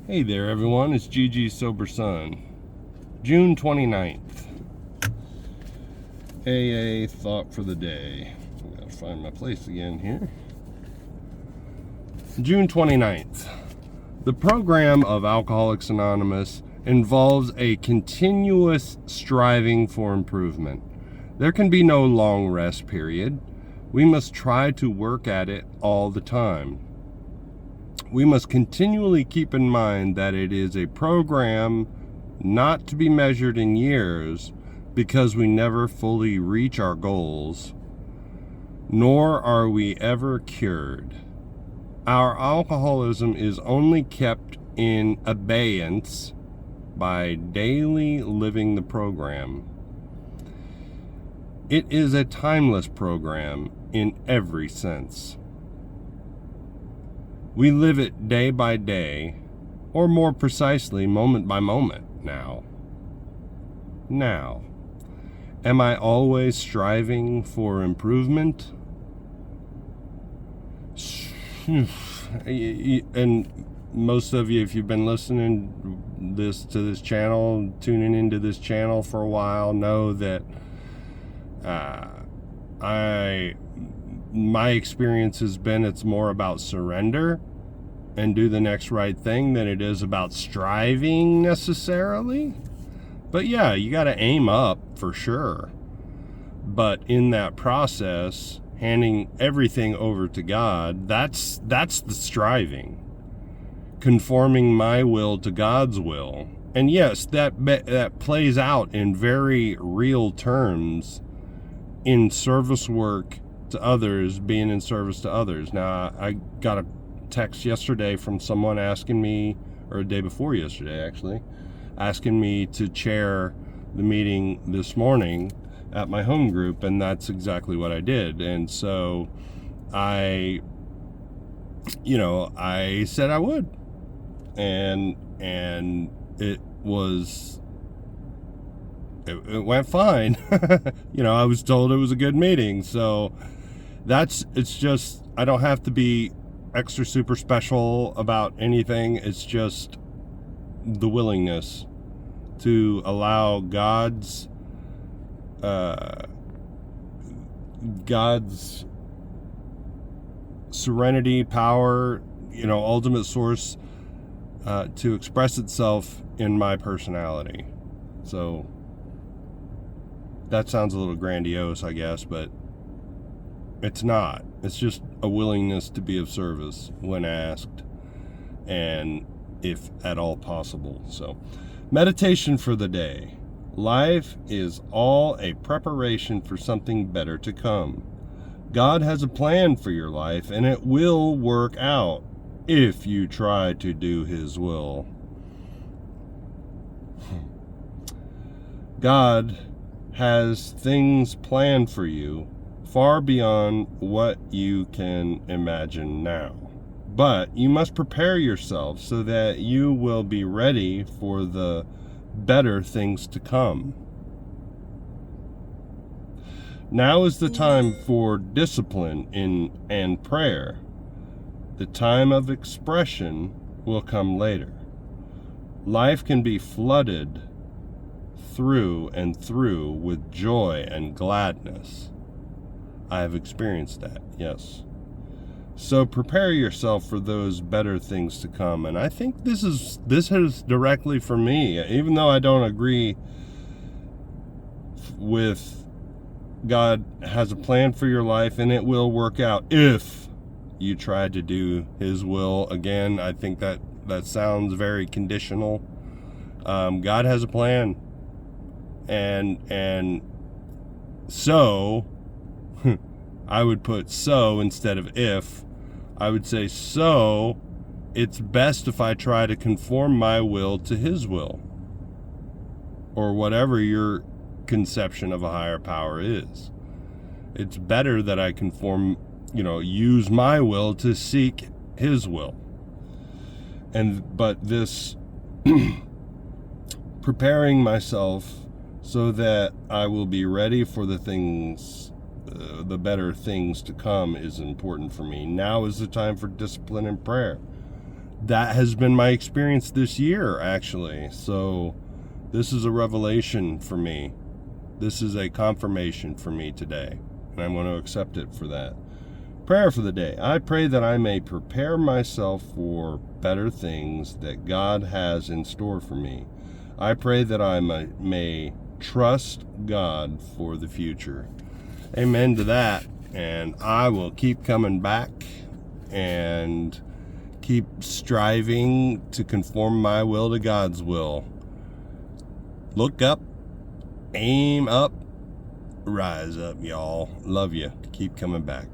Hey there, everyone. It's GG Sober Sun. June 29th. AA thought for the day. I gotta find my place again here. June 29th. The program of Alcoholics Anonymous involves a continuous striving for improvement. There can be no long rest period. We must try to work at it all the time. We must continually keep in mind that it is a program not to be measured in years, because we never fully reach our goals, nor are we ever cured. Our alcoholism is only kept in abeyance by daily living the program. It is a timeless program in every sense. We live it day by day, or more precisely, moment by moment now. Now, am I always striving for improvement? And most of you, if you've been listening to this channel, tuning into this channel for a while, know that my experience has been it's more about surrender and do the next right thing than it is about striving necessarily. But yeah, you got to aim up for sure. But in that process, handing everything over to God, that's the striving. Conforming my will to God's will. And yes, that plays out in very real terms in service work to others, being in service to others. Now, I got a text yesterday from someone asking me, or a day before yesterday actually, asking me to chair the meeting this morning at my home group, and that's exactly what I did. And so I said I would, and it went fine. I was told it was a good meeting, so it's just, I don't have to be extra super special about anything. It's just the willingness to allow God's serenity, power, ultimate source, to express itself in my personality. So that sounds a little grandiose, I guess, but it's not. It's just a willingness to be of service when asked, and if at all possible. So, meditation for the day. Life is all a preparation for something better to come. God has a plan for your life, and it will work out if you try to do His will. God has things planned for you far beyond what you can imagine now. But you must prepare yourself so that you will be ready for the better things to come. Now is the time for discipline and prayer. The time of expression will come later. Life can be flooded through and through with joy and gladness. I have experienced that, yes. So prepare yourself for those better things to come. And I think this is directly for me, even though I don't agree with God has a plan for your life and it will work out if you try to do His will. Again, I think that sounds very conditional. God has a plan, and so I would put so instead of if. I would say, so it's best if I try to conform my will to His will, or whatever your conception of a higher power is. It's better that I conform, use my will to seek His will. But this preparing myself so that I will be ready for the better things to come is important for me. Now is the time for discipline and prayer. that has been my experience this year, actually. So this is a revelation for me. This is a confirmation for me today, and I'm going to accept it for that. Prayer for the day. I pray that I may prepare myself for better things that God has in store for me. I pray that I may trust God for the future. Amen to that. And I will keep coming back and keep striving to conform my will to God's will. Look up, aim up, rise up, y'all. Love you. Keep coming back.